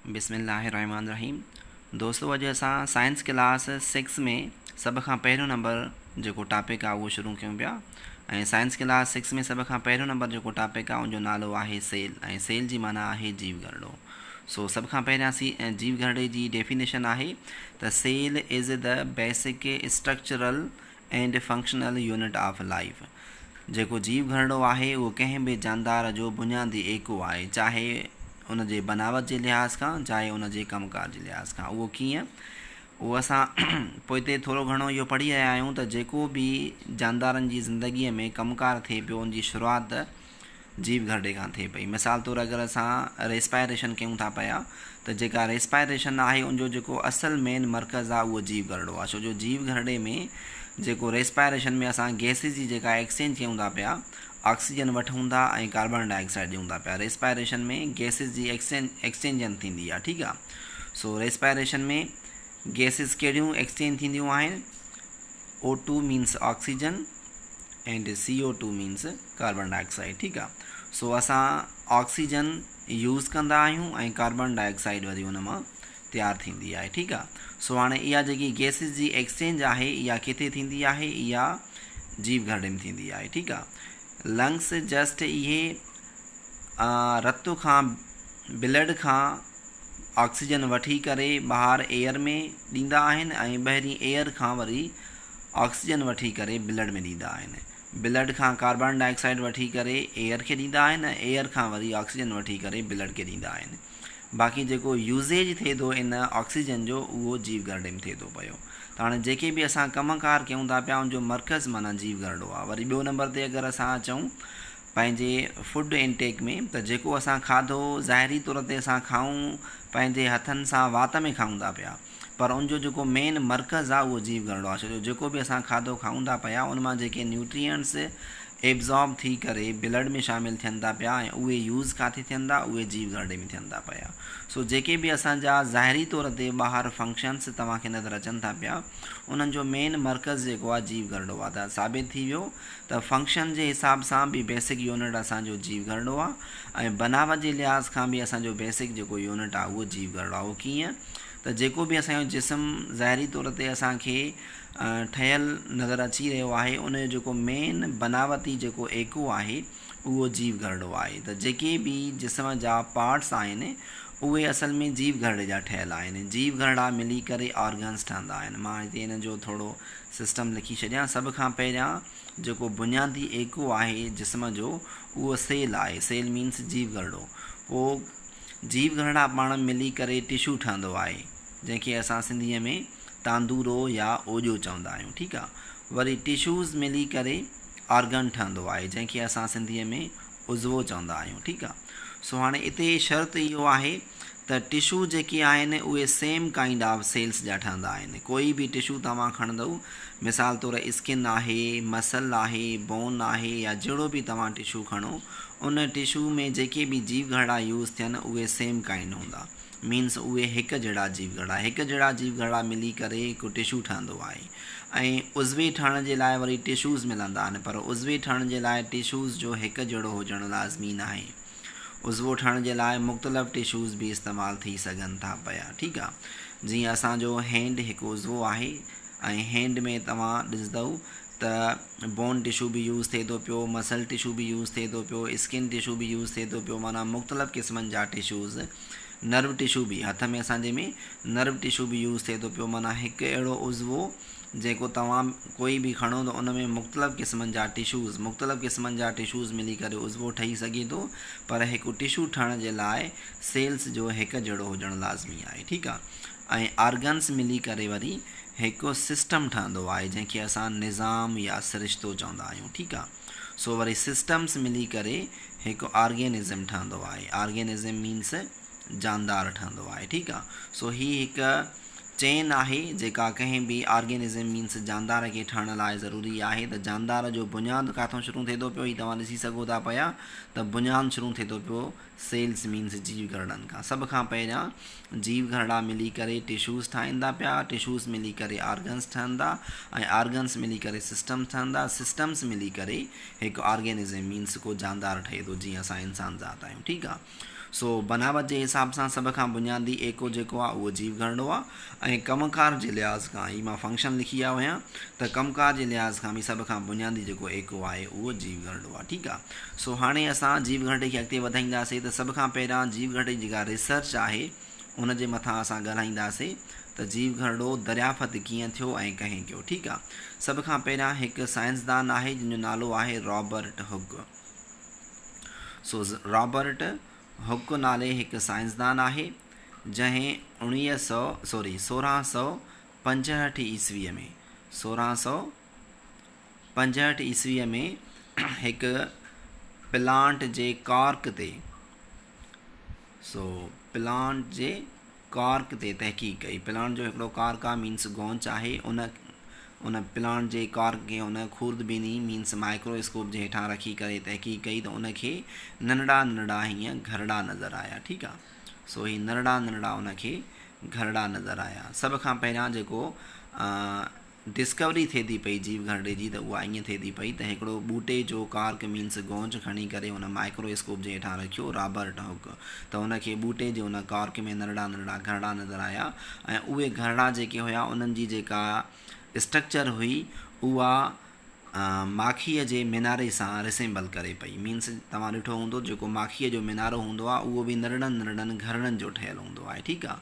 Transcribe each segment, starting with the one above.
बिस्मिल्लाहिर्रहमानिर्रहीम। दोस्तों, अॼु असां साइंस क्लास 6 में सभ खां पहिरियों नंबर जेको टॉपिक आहे उहो शुरू कयूं पिया। ऐं साइंस क्लास 6 में सभ खां पहिरियों नंबर जेको टॉपिक आहे उनजो नालो आहे सेल, ऐं सेल जी माना आहे जीव घरड़ो। सो सभ खां पहिरियां जीव घरड़े जी डेफिनेशन आहे त cell is the basic structural and functional unit of life. जेको जीव घरड़ो आहे उहो कंहिं बि जानदार जो बुनियादी एको आहे, चाहे उन जे बनावट जे लिहाज़ खां, चाहे उन जे कमकार जे लिहाज़ खां। उहो कीअं, उहो असां पोइ हिते थोरो घणो इहो पढ़ी रहिया आहियूं त जेको बि जानदारनि जी ज़िंदगीअ में कमकार थिए पियो उन जी शुरूआति जीव घरड़े खां थिए पई। मिसाल तौरु अगरि असां रेस्पायरेशन कयूं था पिया त जेका रेस्पायरेशन आहे उनजो जेको असल मेन मर्कज़ आहे उहो जीव घरड़ो आहे। छो जो जीव घरड़े में जेको रेस्पायरेशन में असां गैसिस जी जेका एक्सचेंज कयूं था पिया, ऑक्सीजन वठूं था ऐं कार्बन डाइऑक्साइड ॾियूं था पिया। रेस्पायरेशन में गैसिस जी एक्सचेंजन थींदी आहे, ठीकु आहे। सो रेस्पायरेशन में गैसिस कहिड़ियूं एक्सचेंज थींदियूं आहिनि? O2 means oxygen and CO2 means carbon dioxide, ठीकु आहे। सो असां ऑक्सीजन यूज़ कंदा आहियूं ऐं कार्बन डाइऑक्साइड वरी उन मां तयारु थींदी आहे, ठीकु आहे। सो हाणे इहा जेकी गैसिस जी एक्सचेंज आहे इहा किथे थींदी आहे? इहा जीव घरड़े में थींदी आहे, ठीकु आहे। लंग्स जस्ट इहे रत खां, ब्लड खां ऑक्सीजन वठी करे ॿाहिरि एयर में ॾींदा आहिनि ऐं ॿाहिरीं एयर खां वरी ऑक्सीजन वठी करे ब्लड में ॾींदा आहिनि। ब्लड खां कार्बन डाइऑक्साइड वठी करे एयर खे ॾींदा आहिनि, एयर खां वरी ऑक्सीजन वठी करे ब्लड खे ॾींदा आहिनि। बाक़ी जेको यूज़ेज थिए थो इन ऑक्सीजन जो उहो जीव घरड़े में थिए थो पियो। त हाणे जेके बि असां कमकार कयूं था पिया उनजो मर्कज़ माना जीव घरड़ो आहे। वरी ॿियो नंबर ते अगरि असां अचूं पंहिंजे फूड इनटेक में, त जेको असां खाधो ज़ाहिरी तौर ते असां खाऊं पंहिंजे हथनि सां वात में खाऊं था पिया, पर उनजो जेको मेन मर्कज़ आहे उहो जीव घरड़ो आहे। छो जो जेको बि असां खाधो खाऊं था पिया उन मां जेके न्यूट्रिएंट्स एब्ज़ॉर्ब थी करे ब्लड में शामिलु थियनि था पिया ऐं उहे यूज़ किथे थियनि था? उहे जीव घरड़े में थियनि था पिया। सो जेके बि असांजा ज़ाहिरी तौर ते ॿाहिरि फंक्शन्स तव्हांखे नज़र अचनि था पिया उन्हनि जो मेन मर्कज़ जेको आहे जीव घरड़ो आहे। त साबित थी वियो त फंक्शन जे हिसाब सां बि बेसिक यूनिट असांजो जीव घरड़ो आहे ऐं बनावट जे लिहाज़ खां बि असांजो बेसिक जेको यूनिट आहे उहो जीव घरड़ो आहे। उहो कीअं? त जेको बि असांजो जिस्म ज़ाहिरी तौर ते असांखे ठहियलु नज़र अची रहियो आहे उनजो जेको मेन बनावटी जेको एको आहे उहो जीव घरड़ो आहे। त जेके बि जिस्म जा पार्ट्स आहिनि उहे असल में जीव घरड़े जा ठहियलु आहिनि। जीव घरड़ा मिली करे ऑर्गन्स ठहंदा आहिनि। मां हिते हिन जो थोरो सिस्टम लिखी छॾियां। सभ खां पहिरियां जेको बुनियादी एको आहे जिस्म जो उहो सेल आहे। सेल मीन्स जीव घरड़ो। पोइ जीव घरड़ा पाण मिली करे टिशू ठहंदो आहे, जंहिंखे असां सिंधीअ में तांदूरो या ओॼो चवंदा आहियूं, ठीकु आहे। वरी टिशूज़ मिली करे ऑर्गन ठहंदो आहे, जंहिंखे असां सिंधीअ में उज़वो चवंदा आहियूं, ठीकु आहे। सो हाणे हिते शर्त इहो आहे त टिशू जेके आहिनि उहे सेम काइंड ऑफ सेल्स जा ठहंदा आहिनि। कोई बि टिशू तव्हां खणंदव, मिसाल तौरु स्किन आहे, मसल आहे, बोन आहे, या जहिड़ो बि तव्हां टिशू खणो उन टिशू में जेके बि जीव घरड़ा यूज़ थियनि उहे सेम काइंड हूंदा। मीन्स उहे हिकु जहिड़ा जीव घरड़ा, हिकु जहिड़ा जीव घरड़ा मिली करे हिकु टिशू ठहंदो आहे। ऐं उज़वी ठहण जे लाइ वरी टिशूज़ मिलंदा आहिनि, पर उज़वी ठहण जे लाइ टिशूज़ जो हिकु जहिड़ो हुजणु लाज़मी न आहे। उज़वो ठहण जे लाइ मुख़्तलिफ़ टिशूज़ बि इस्तेमालु थी सघनि था पिया, ठीकु आहे। जीअं असांजो हैंड हिकु उज़वो आहे ऐं हैंड में तव्हां ॾिसंदव त बोन टिशू बि यूज़ थिए थो पियो, मसल टिशू बि यूज़ थिए थो पियो, स्किन टिशू बि यूज़ थिए थो पियो, माना मुख़्तलिफ़ क़िस्मनि जा टिशूज़। नर्व टिशू बि, हथ में असांजे में नर्व टिशू बि यूज़ थिए थो पियो। माना हिकु अहिड़ो उज़वो जेको तव्हां कोई बि खणो त उन में मुख़्तलिफ़ क़िस्मनि जा टिशूज़ मिली करे उज़वो ठही सघे थो, पर हिकु टिशू ठहण जे लाइ सेल्स जो हिकु जहिड़ो हुजणु लाज़मी आहे, ठीकु आहे। ऐं ऑर्गन्स मिली करे वरी हिकु सिस्टम ठहंदो आहे, जंहिंखे असां निज़ाम या सिरिश्तो चवंदा आहियूं, ठीकु आहे। सो वरी सिस्टम्स मिली करे हिकु ऑर्गेनिज़म ठहंदो आहे। ऑर्गेनिज़म मीन्स जानदार ठहंदो आहे, ठीकु आहे। सो हीअ हिकु चेन आहे जेका कंहिं बि ऑर्गेनिज़म मीन्स जानदार खे ठहण लाइ ज़रूरी आहे। त जानदार जो बुनियादु किथां शुरू थिए थो पियो, हीअ तव्हां ॾिसी सघो था पिया त बुनियादु शुरू थिए थो पियो सेल्स मीन्स जीव घरड़नि खां। सभ खां पहिरियां जीव घरड़ा मिली करे टिशूज़ ठाहींदा पिया, टिशूज़ मिली करे ऑर्गन्स ठहंदा ऐं ऑर्गन्स मिली करे सिस्टम्स ठहंदा, सिस्टम्स मिली करे हिकु ऑर्गेनिज़म मीन्स को जानदार ठहे थो, जीअं असां इंसान ज़ात आहियूं, ठीकु आहे। सो बनावट जे हिसाब सां सभ खां बुनियादी एको जेको आहे उहो जीव घरड़ो आहे। ऐं कमकार जे लिहाज़ खां ही मां फंक्शन लिखी आयो आहियां त कमकार जे लिहाज़ खां बि सभ खां बुनियादी जेको एको आहे उहो जीव घरड़ो आहे। ठीकु आहे। सो हाणे असां जीव घरड़े खे अॻिते वधाईंदासीं त सभ खां पहिरियां जीव घरड़े जी जेका रिसर्च आहे उन जे मथां असां ॻाल्हाईंदासीं त जीव घरड़ो दरियाफ़त कीअं थियो ऐं कंहिं कयो। ठीकु आहे। सभ खां पहिरियां हिकु साइंसदान आहे जंहिंजो नालो आहे रॉबर्ट हुक। सो रॉबर्ट हुक नाले हिकु साइंसदान आहे जंहिं 1665 ईस्वीअ में 1665 ईस्वीअ में हिकु प्लांट जे कॉर्क ते प्लांट जे कॉर्क ते तहक़ीक़ कई। प्लांट जो हिकिड़ो कॉर्क आहे मीन्स गोंच आहे, उन प्लांट जे कॉर्क खे उन खूरदबीनी मीन्स माइक्रोस्कोप जे हेठां रखी करे तहक़ीक़ कई त उनखे नंढड़ा नंढड़ा हीअं घरड़ा नज़र आया। ठीकु आहे। सो ही नंढड़ा नंढड़ा उनखे घरड़ा नज़र आया। सभ खां पहिरियां जेको डिस्कवरी थिए थी पई जीव घरड़े जी त उहा ईअं थिए थी पई त हिकिड़ो ॿूटे जो कार्क मीन्स गोंच खणी करे हुन माइक्रोस्कोप जे हेठां रखियो रॉबर्ट हुक त हुनखे ॿूटे जे हुन कार्क में नंढड़ा नंढड़ा घरड़ा नज़र आया ऐं उहे घरड़ा जेके हुया उन्हनि जी जेका स्ट्रक्चर हुई उहा माखीअ जे मीनारे सां रिसेंबल करे पई। मीन्स तव्हां ॾिठो हूंदो जेको माखीअ जो मीनारो हूंदो आहे उहो बि नंढड़नि नंढड़नि घरड़नि जो ठहियलु हूंदो आहे। ठीकु आहे।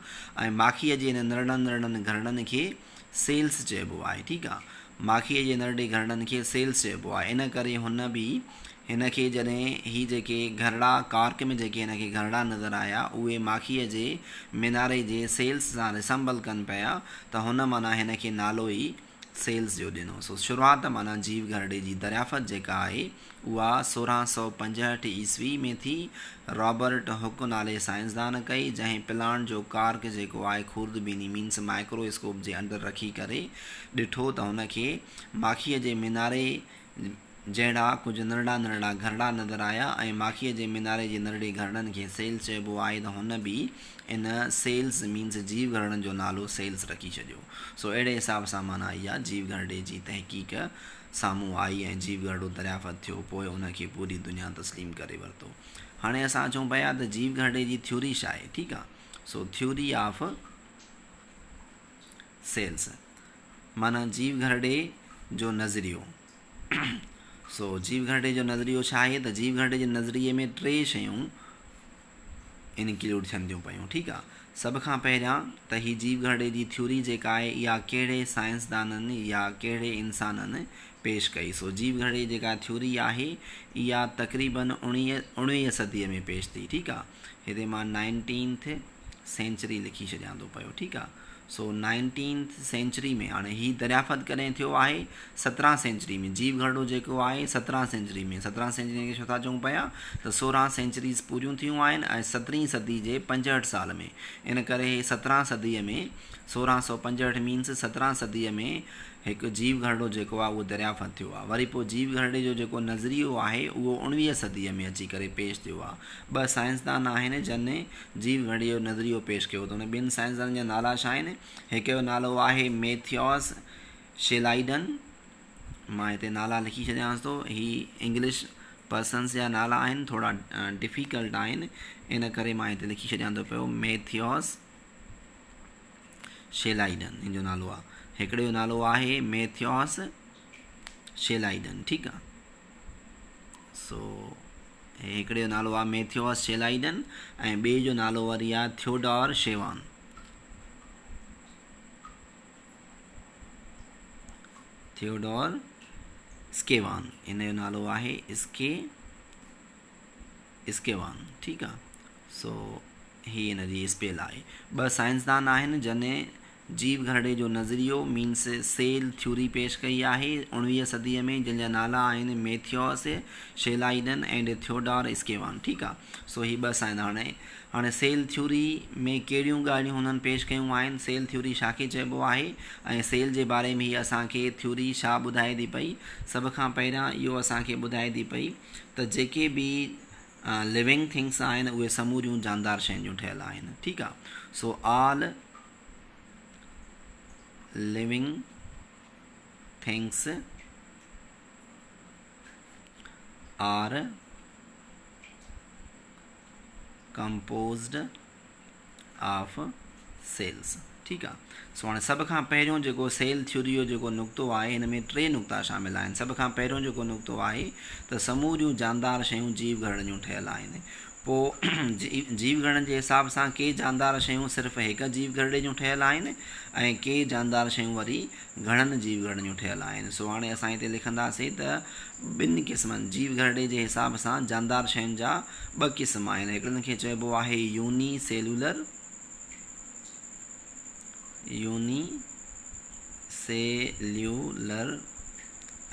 ऐं माखीअ जे नंढड़नि नंढड़नि घरड़नि खे सेल्स चइबो आहे। ठीकु आहे। माखीअ जे नंढड़े घरड़नि खे सेल्स चइबो आहे। इन करे हुन बि हिन खे जॾहिं ही जेके घरड़ा कार्क में जेके हिन खे घरड़ा नज़र आया उहे माखीअ जे मीनारे जे सेल्स सां रिसेंबल कनि पिया त हुन माना हिन खे नालो ई सेल्स जो ॾिनो। सो शुरूआति माना जीव घरड़े जी दरियाफ़त जेका आहे उहा 1665 ईस्वी में थी रॉबर्ट हुक नाले साइंसदान कई जंहिं प्लांट जो कार्क जेको आहे खूरदबीनी मीन्स माइक्रोस्कोप जे अंदरि रखी करे ॾिठो त हुनखे माखीअ जे मीनारे जहिड़ा कुझु नंढड़ा नंढड़ा घरड़ा नज़र आया ऐं माखीअ जे मीनारे जे नंढड़े घरड़नि खे सेल्स चइबो आहे त हुन बि इन सेल्स मीन्स जीव घरड़नि जो नालो सेल्स रखी छॾियो। सो अहिड़े हिसाब सां माना इहा जीव घरड़े जी तहक़ीक़ साम्हूं आई ऐं जीव घरड़ो दरियाफ़त थियो। पोइ उनखे पूरी दुनिया तस्लीम करे वरितो। हाणे असां अचूं पिया त जीव घरड़े जी थ्योरी छा आहे। ठीकु आहे। सो थ्योरी ऑफ सेल्स माना जीव घरड़े जो नज़रियो। सो जीव घरड़े जो नज़रियो छा आहे त जीव घरड़े जे नज़रिए में 3 शयूं इनक्लूड थियनि थियूं पयूं। ठीकु आहे। सभ खां पहिरियां त ही जीव घरड़े जी थ्योरी जेका आहे इहा कहिड़े साइंसदाननि या कहिड़े इंसाननि पेश कई। सो जीव घरड़े जी जेका थ्योरी आहे इहा तक़रीबन 19वीं सदीअ में पेश थी। ठीकु आहे। हिते मां 19th सेंचुरी लिखी छॾियां थो पियो। ठीकु आहे। सो 19th सेंचुरी में हाणे ही दरियाफ़त कॾहिं थियो आहे 17 सेंचुरी में। जीव घरड़ो जेको आहे 17 सेंचुरी में 17 सेंचुरी खे छो था चऊं पिया त 16 सेंचुरीज़ पूरियूं थियूं आहिनि ऐं 17वीं सदी जे 65 साल में। इन करे 17 सदीअ में 1665 मीन्स 17 सदीअ में हिकु जीव घरड़ो जेको आहे उहो दरियाफ़त थियो आहे। वरी पोइ जीव घरड़े जो जेको नज़रियो आहे उहो 19वीं सदीअ में अची करे पेश थियो आहे। 2 साइंसदान आहिनि जिन जीव घरड़े जो नज़रियो पेश कयो त उन 2 साइंसदाननि जा नाला छा आहिनि। हिकु जो नालो आहे मैथियस शेलाइडन। मां हिते नाला लिखी छॾियांसि थो। ही इंग्लिश पर्सन्स जा नाला आहिनि थोरा डिफ़िकल्ट आहिनि इन करे मां हिते लिखी छॾियां थो पियो मैथियस शेलाइडन हिन जो नालो आहे। हिकिड़े जो नालो आहे मैथियस शेलाइडन। ठीकु आहे। सो हिकिड़े जो नालो आहे मैथियस शेलाइडन ऐं ॿिए जो नालो वरी आहे थियोडोर शेवान। थियोडोर स्केवान इन जो नालो आहे स्केवान। ठीकु आहे। सो ही इन जी स्पेल आहे। 2 साइंसदान आहिनि जिन जीव घरड़े जो नज़रियो मीन्स सेल थ्योरी पेश कई आहे 19वीं सदीअ में जंहिंजा नाला आहिनि मैथियस शेलाइडन एंड थियोडोर स्केवान। ठीकु आहे। सो ही 2 साइंसदान हाणे सेल थ्योरी में कहिड़ियूं ॻाल्हियूं हुननि पेश कयूं आहिनि। सेल थ्योरी छा खे चइबो आहे ऐं सेल जे बारे में हीअ असांखे थ्योरी छा ॿुधाए थी पई। सभ खां पहिरियां इहो असांखे ॿुधाए थी पई त जेके बि लिविंग थिंग्स आहिनि उहे समूरियूं जानदार शयुनि जूं ठहियल आहिनि। ठीकु आहे। So all living things are composed of cells. ठीकु आहे। सो हाणे सभ खां पहिरियों जेको सेल थ्योरी जो जेको नुक़्तो आहे हिन में 3 नुक़्ता शामिल आहिनि। सभ खां पहिरियों जेको नुक़्तो आहे त समूरियूं जानदार शयूं जीव घड़नि जूं ठहियल आहिनि। पोइ जीव घड़नि जे हिसाब सां के जानदार शयूं सिर्फ़ु हिकु जीव घड़े जूं ठहियल आहिनि ऐं के जानदार शयूं वरी घणनि जीव घड़नि जूं ठहियल आहिनि। सो हाणे असां हिते लिखंदासीं त ॿिनि क़िस्मनि जीव घड़े जे हिसाब सां जानदार शयुनि जा 2 क़िस्म आहिनि। हिकिड़नि खे चइबो आहे यूनिसेल्यूलर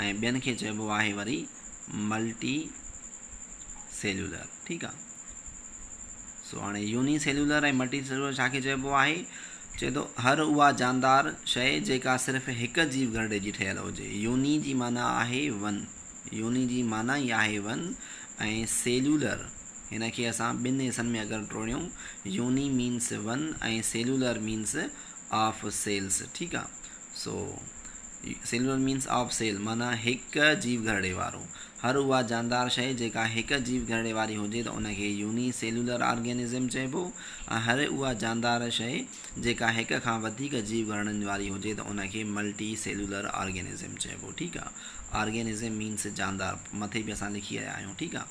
ऐं ॿियनि खे चइबो आहे वरी मल्टी सेल्यूलर। ठीकु आहे। सो हाणे यूनिसेल्यूलर ऐं मल्टी सेल्यूलर छा खे चइबो आहे? चए थो हर उहा जानदार शइ जेका सिर्फ़ु हिकु जीव घड़े जी ठहियल हुजे। यूनी जी माना आहे 1, यूनी जी माना ई आहे 1 ऐं सेल्यूलर हिन खे असां 2 हिसनि में अगरि टोड़ियूं, यूनी मीन्स 1 ऐं सेल्यूलर मीन्स ऑफ सेल्स। ठीकु आहे। So cellular means of cell माना हिकु जीव घड़े वारो। हर उहा जानदार शइ जेका हिकु जीव घड़े वारी हुजे त उनखे यूनी सेल्यूलर ऑर्गेनिज़म चइबो ऐं हर उहा जानदार शइ जेका हिक खां वधीक जीव घड़नि वारी हुजे त उनखे मल्टी सेल्यूलर ऑर्गेनिज़म चइबो। ठीकु आहे। ऑर्गेनिज़म मीन्स जानदार, मथे बि असां लिखी आया आहियूं। ठीकु आहे।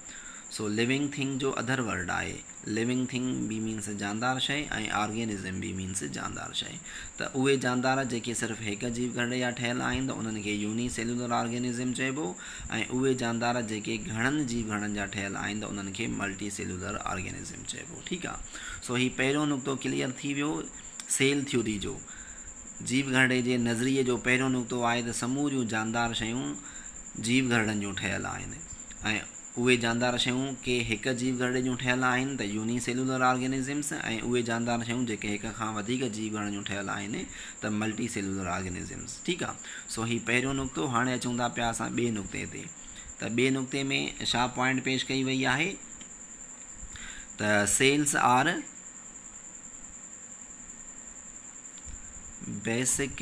सो लिविंग थिंग जो अदर वर्ड आहे। लिविंग थिंग बि मीन्स जानदार शइ ऐं ऑर्गेनिज़म बि मीन्स जानदार शइ। त उहे जानदार जेके सिर्फ़ु हिकु जीव घड़े जा ठहियल आहिनि त उन्हनि खे यूनी सेल्यूलर ऑर्गेनिज़म चइबो ऐं उहे जानदार जेके घणनि जीव घड़नि जा ठहियल आहिनि त उन्हनि खे मल्टी सेल्यूलर ऑर्गेनिज़म चइबो। ठीकु आहे। सो हीउ पहिरियों नुक़्तो क्लियर थी वियो सेल थ्योरी जो। जीव घड़े जे नज़रिए जो पहिरियों नुक़्तो आहे त समूरियूं जानदार शयूं जीव घड़नि जूं ठहियल आहिनि ऐं उहे जानदार शयूं के हिकु जीव घड़े जूं ठहियल आहिनि त यूनी सेल्यूलर ऑर्गेनिज़म्स ऐं उहे जानदार शयूं जेके हिक खां वधीक जीव घड़नि जूं ठहियल आहिनि त मल्टी सेल्यूलर ऑर्गेनिज़म्स। ठीकु आहे। सो हीउ पहिरियों नुक़्तो। हाणे अचूं था पिया असां ॿिए नुक़्ते ते। त ॿिए नुक़्ते में छा पॉइंट पेश कई वई आहे त cells are basic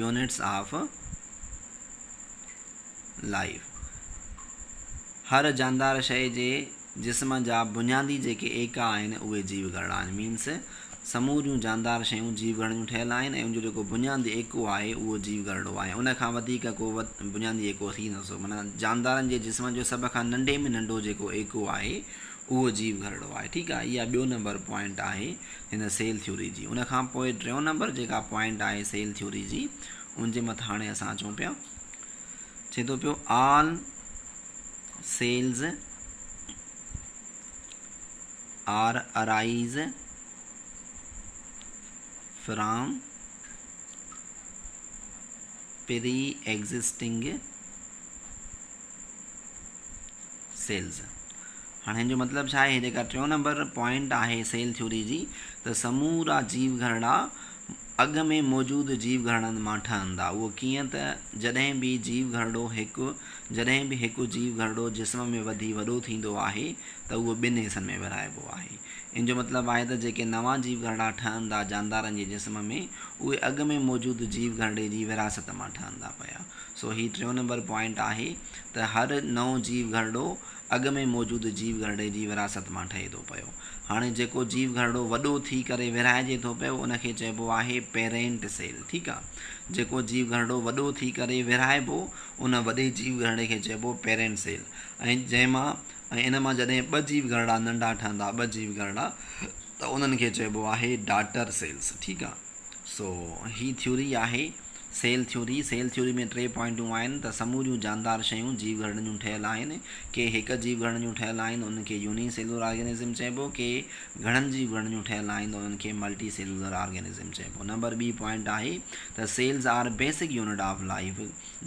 units of life. हर जानदार शइ जे जिस्म जा बुनियादी जेके एका आहिनि उहे जीव घड़ा आहिनि। मीन्स समूरियूं जानदार शयूं जीव घड़नि जूं ठहियल आहिनि ऐं उनजो जेको बुनियादी एको आहे उहो जीव घड़ो आहे। उनखां वधीक को बुनियादी एको थी न सघो। माना जानदारनि जे जिस्म जो सभ खां नंढे में नंढो जेको एको आहे उहो जीव घड़ो आहे। ठीकु आहे। इहा 2 नंबर पॉइंट आहे हिन सेल थ्योरी जी। उनखां पोइ 3 नंबर जेका पॉइंट आहे सेल थ्योरी जी उनजे मथां हाणे असां अचूं पिया। चए थो पियो all sales R arise from pre existing cells. हाणे हिन जो मतिलबु छा आहे? जेका 3 नंबर पॉइंट आहे सेल थ्योरी जी त समूरा जीव घड़ा अॻु में मौजूदु जीव घड़नि मां ठहंदा। उहो कीअं? त जॾहिं बि हिकु जीव घड़ो जिस्म में वॾो थींदो आहे त उहो 2 हिसनि में विरहाइबो आहे। इन जो मतिलबु आहे त जेके नवां जीव घड़ा ठहंदा जानदारनि जे जिस्म में उहे अॻु में मौजूदु जीव घड़े जी विरासत मां ठहंदा पिया। सो हीउ 3 नंबर पॉइंट आहे त हर नओं जीव घड़ो अॻु में मौजूदु जीव घड़े जी विरासत मां ठहे थो पियो। हाणे जेको जीव घड़ो वॾो थी करे विरहाइजे थो पियो उनखे चइबो आहे पेरेंट सेल। ठीकु आहे। जेको जीव घड़ो वॾो थी करे विरहाइबो उन वॾे जीव घड़े खे चइबो पेरेंट सेल ऐं इन मां जॾहिं 2 जीव घड़ा नंढा ठहंदा 2 जीव घड़ा त उन्हनि खे चइबो आहे डॉटर सेल्स। ठीकु आहे। सो ही थ्योरी आहे सेल थ्योरी। सेल थ्योरी में 3 पॉइंटूं आहिनि त समूरियूं जानदार शयूं जीव घड़नि जूं ठहियल आहिनि। के हिकु जीव घड़नि जूं ठहियल आहिनि उनखे यूनी सेल्यूलर ऑर्गेनिज़म चइबो। के घणनि जीव घड़नि जूं ठहियल आहिनि त उन्हनि खे मल्टी सेल्यूलर ऑर्गेनिज़म चइबो। नंबर 2 पॉइंट आहे त cells are basic unit of life.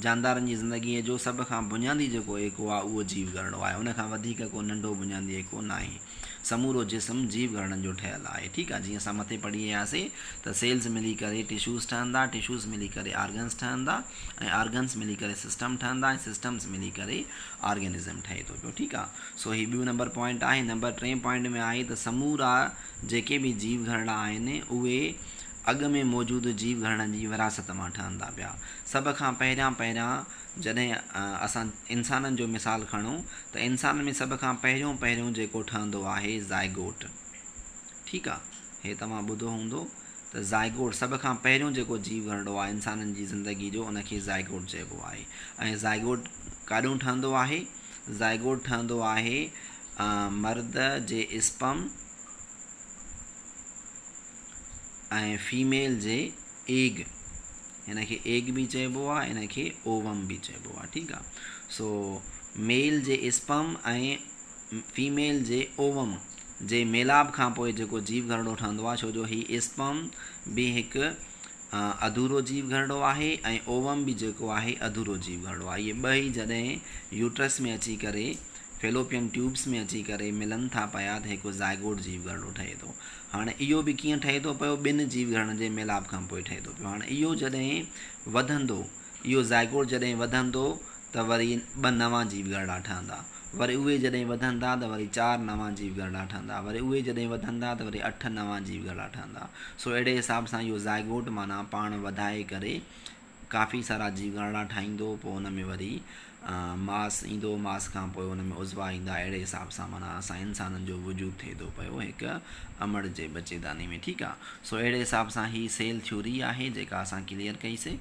जानदारनि जी ज़िंदगीअ जो सभ खां बुनियादी जेको एको आहे उहो जीव घड़ो आहे। उनखां वधीक को नंढो बुनियादी एको न आहे। समूरो जिस्म जीव घड़नि जो ठहियल आहे। ठीकु आहे। जीअं असां मथे पढ़ी आयासीं त सेल्स मिली करे टिश्यूज़ ठहंदा, टिश्यूज़ मिली करे ऑर्गन्स ठहंदा ऐं ऑर्गन्स मिली करे सिस्टम ठहंदा ऐं सिस्टम्स मिली करे ऑर्गेनिज़म ठहे थो पियो। ठीकु आहे। सो हीउ 2 नंबर पॉइंट आहे। नंबर 3 पॉइंट में आहे त समूरा जेके बि जीव घड़ा आहिनि उहे अॻु में मौजूदु जीव घड़नि जी विरासत मां ठहंदा पिया। सभ खां पहिरियां जॾहिं असां इंसाननि जो मिसाल खणूं त इंसान में सभ खां पहिरियों जेको ठहंदो आहे ज़ाइगोट। ठीकु आहे, हे तव्हां ॿुधो हूंदो त ज़ाइगोट सभ खां पहिरियों जेको जीव घरंदो आहे इंसाननि जी ज़िंदगी जो, उनखे ज़ाइगोट चइबो आहे। ऐं ज़ाइगोट काॾों ठहंदो आहे? ज़ाइगोट ठहंदो आहे मर्द जे स्पर्म ऐं फीमेल जे एग। हिनखे एग भी चइबो आहे, हिनखे ओवम भी चइबो आहे। ठीकु आहे। सो मेल जे स्पर्म ऐं फीमेल जे ओवम जे मेलाप खां पोइ जेको जीव घरड़ो ठहंदो आहे, छो जो ही स्पर्म भी हिकु अधूरो जीव घरड़ो आहे ऐं ओवम भी जेको आहे अधूरो जीव घरड़ो आहे। इहे ॿई जॾहिं यूट्रस में अची करे फेलोपियन ट्यूब्स में अची करे मिलनि था पिया त हिकु ज़ाइगोट जीव घरड़ो ठहे थो। हाणे इहो बि कीअं ठहे थो पियो? ॿिनि जीव घरड़नि जे मेलाप खां पोइ ठहे थो पियो। हाणे इहो जॾहिं वधंदो, इहो ज़ाइगोट जॾहिं वधंदो त वरी 2 नवां जीव घरड़ा ठहंदा, वरी उहे जॾहिं वधंदा त वरी 4 नवां जीव घरड़ा ठहंदा, वरी उहे जॾहिं वधंदा त वरी 8 नवां जीव घरड़ा ठहंदा। सो अहिड़े हिसाब सां इहो ज़ाइगोट माना पाण वधाए करे काफ़ी सारा जीव घरड़ा ठाहींदो, पोइ हुन में वरी मास ईंदो, मास खां पोइ हुन में उज़वा ईंदा। अहिड़े हिसाब सां माना असां इंसाननि जो वजूद थिए थो पियो हिकु अमड़ जे बचेदानी में। ठीकु आहे। सो अहिड़े हिसाब सां ही सेल थ्योरी आहे जेका असां क्लियर कईसीं।